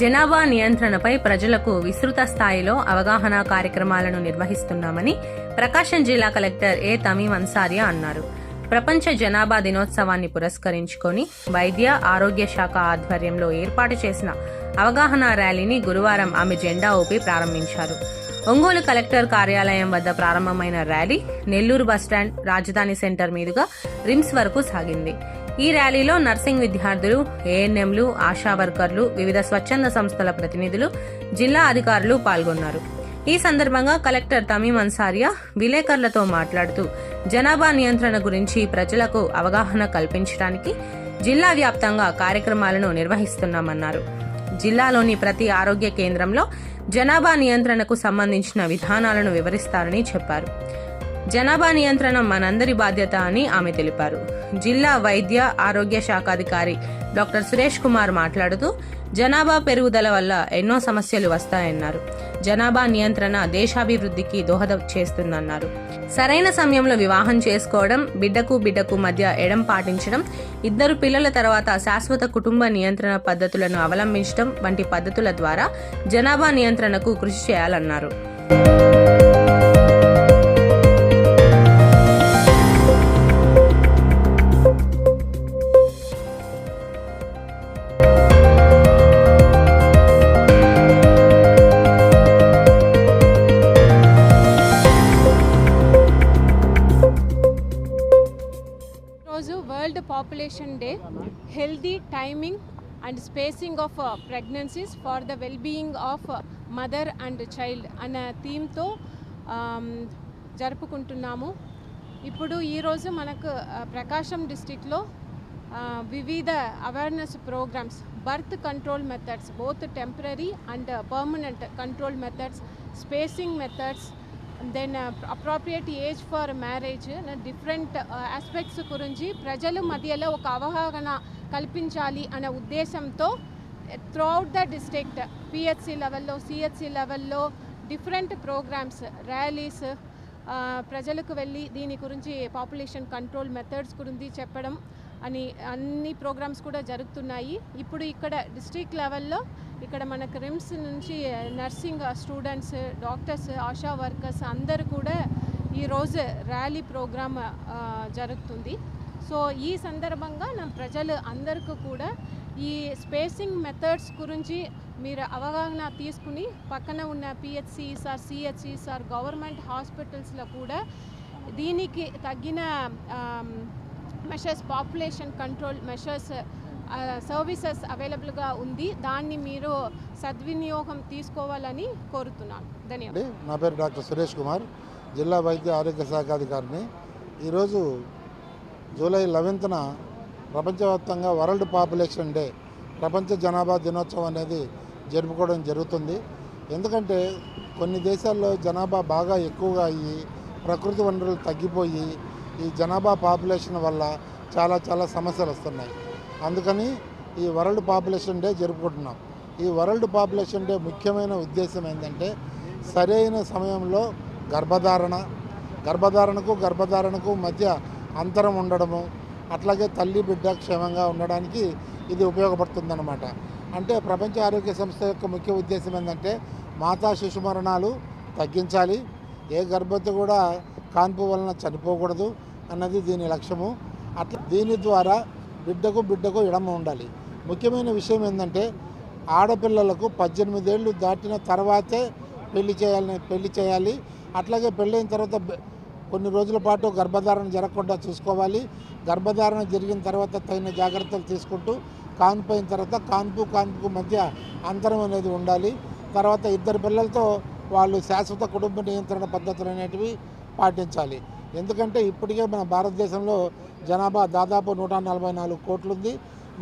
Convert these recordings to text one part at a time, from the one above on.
జనాభా నియంత్రణపై ప్రజలకు విస్తృత స్థాయిలో అవగాహన కార్యక్రమాలను నిర్వహిస్తున్నామని ప్రకాశం జిల్లా కలెక్టర్ ఏ తమీం అన్సారియా అన్నారు. ప్రపంచ జనాభా దినోత్సవాన్ని పురస్కరించుకొని వైద్య ఆరోగ్య శాఖ ఆధ్వర్యంలో ఏర్పాటు చేసిన అవగాహన ర్యాలీని గురువారం ఆమె జెండా ఊపి ప్రారంభించారు. ఒంగోలు కలెక్టర్ కార్యాలయం వద్ద ప్రారంభమైన ర్యాలీ నెల్లూరు బస్టాండ్, రాజధాని సెంటర్ మీదుగా రిమ్స్ వరకు సాగింది. ఈ ర్యాలీలో నర్సింగ్ విద్యార్థులు, ఏఎన్ఎంలు, ఆశా వర్కర్లు, వివిధ స్వచ్ఛంద సంస్థల ప్రతినిధులు, జిల్లా అధికారులు పాల్గొన్నారు. ఈ సందర్భంగా కలెక్టర్ తమీం అన్సారియా విలేకరులతో మాట్లాడుతూ జనాభా నియంత్రణ గురించి ప్రజలకు అవగాహన కల్పించడానికి జిల్లా వ్యాప్తంగా కార్యక్రమాలను నిర్వహిస్తున్నామన్నారు. జిల్లాలోని ప్రతి ఆరోగ్య కేంద్రంలో జనాభా నియంత్రణకు సంబంధించిన విధానాలను వివరిస్తారని చెప్పారు. జనాభా నియంత్రణ మనందరి బాధ్యత అని ఆమె తెలిపారు. జిల్లా వైద్య ఆరోగ్య శాఖాధికారి డాక్టర్ సురేష్ కుమార్ మాట్లాడుతూ జనాభా పెరుగుదల వల్ల ఎన్నో సమస్యలు వస్తాయన్నారు. జనాభా నియంత్రణ దేశాభివృద్ధికి దోహదం చేస్తుందన్నారు. సరైన సమయంలో వివాహం చేసుకోవడం, బిడ్డకు మధ్య ఎడం పాటించడం, 2 పిల్లల తర్వాత శాశ్వత కుటుంబ నియంత్రణ పద్ధతులను అవలంబించడం వంటి పద్ధతుల ద్వారా జనాభా నియంత్రణకు కృషి చేయాలన్నారు. World population day, healthy timing and spacing of pregnancies for the wellbeing of mother and child అనే థీమ్తో జరుపుకుంటున్నాము. ఇప్పుడు ఈరోజు మనకు ప్రకాశం డిస్టిక్లో వివిధ awareness programmes, birth control methods, both temporary and permanent control methods, spacing methods, then appropriate age for marriage, different aspects గురించి ప్రజల మధ్యలో ఒక అవగాహన కల్పించాలి అనే ఉద్దేశంతో త్రూఅవుట్ ద డిస్ట్రిక్ట్ పిహెచ్సి లెవెల్లో, సిహెచ్సి లెవెల్లో డిఫరెంట్ ప్రోగ్రామ్స్, ర్యాలీస్ ప్రజలకు వెళ్ళి దీని గురించి పాపులేషన్ కంట్రోల్ మెథడ్స్ గురించి చెప్పడం అని అన్ని ప్రోగ్రామ్స్ కూడా జరుగుతున్నాయి. ఇప్పుడు ఇక్కడ డిస్ట్రిక్ట్ లెవెల్లో ఇక్కడ మనకు రిమ్స్ నుంచి nursing students, doctors, ASHA workers అందరూ కూడా ఈరోజు ర్యాలీ ప్రోగ్రామ్ జరుగుతుంది. సో ఈ సందర్భంగా నా ప్రజలు అందరికీ కూడా ఈ స్పేసింగ్ మెథడ్స్ గురించి మీరు అవగాహన తీసుకుని పక్కన ఉన్న పిహెచ్సిస్ ఆర్ సిహెచ్సిస్ ఆర్ గవర్నమెంట్ హాస్పిటల్స్లో కూడా దీనికి తగిన measures, population control measures, services అవైలబుల్గా ఉంది. దాన్ని మీరు సద్వినియోగం తీసుకోవాలని కోరుతున్నాను. ధన్యవాదాలు. నా పేరు డాక్టర్ సురేష్ కుమార్, జిల్లా వైద్య ఆరోగ్య శాఖాధికారిని. ఈరోజు జూలై 11న ప్రపంచవ్యాప్తంగా వరల్డ్ పాపులేషన్ డే, ప్రపంచ జనాభా దినోత్సవం అనేది జరుపుకోవడం జరుగుతుంది. ఎందుకంటే కొన్ని దేశాల్లో జనాభా బాగా ఎక్కువగా అయ్యి ప్రకృతి వనరులు తగ్గిపోయి ఈ జనాభా పాపులేషన్ వల్ల చాలా సమస్యలు వస్తున్నాయి. అందుకని ఈ వరల్డ్ పాపులేషన్ డే జరుపుకుంటున్నాం. ఈ వరల్డ్ పాపులేషన్ డే ముఖ్యమైన ఉద్దేశం ఏంటంటే సరైన సమయంలో గర్భధారణకు మధ్య అంతరం ఉండడము, అట్లాగే తల్లి బిడ్డ క్షేమంగా ఉండడానికి ఇది ఉపయోగపడుతుందన్నమాట. అంటే ప్రపంచ ఆరోగ్య సంస్థ యొక్క ముఖ్య ఉద్దేశం ఏంటంటే మాతా శిశు మరణాలు తగ్గించాలి, ఏ గర్భవతి కూడా కాన్పు వలన చనిపోకూడదు అన్నది దీని లక్ష్యము. అట్లా దీని ద్వారా బిడ్డకు ఎడమ ఉండాలి. ముఖ్యమైన విషయం ఏంటంటే ఆడపిల్లలకు 18 ఏళ్ళు దాటిన తర్వాతే పెళ్లి చేయాలి. అట్లాగే పెళ్ళైన తర్వాత కొన్ని రోజుల పాటు గర్భధారణ జరగకుండా చూసుకోవాలి. గర్భధారణ జరిగిన తర్వాత తగిన జాగ్రత్తలు తీసుకుంటూ కాన్పు అయిన తర్వాత కాన్పుకు మధ్య అంతరం అనేది ఉండాలి. తర్వాత 2 పిల్లలతో వాళ్ళు శాశ్వత కుటుంబ నియంత్రణ పద్ధతులు అనేటివి పాటించాలి. ఎందుకంటే ఇప్పటికే మన భారతదేశంలో జనాభా దాదాపు 144 కోట్లు ఉంది.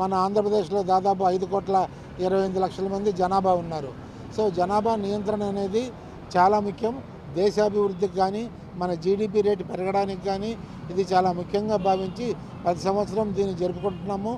మన ఆంధ్రప్రదేశ్లో దాదాపు 5,28,00,000 మంది జనాభా ఉన్నారు. సో జనాభా నియంత్రణ అనేది చాలా ముఖ్యం. దేశాభివృద్ధికి కానీ మన జీడిపి రేటు పెరగడానికి కానీ ఇది చాలా ముఖ్యంగా భావించి ప్రతి సంవత్సరం దీన్ని జరుపుకుంటున్నాము.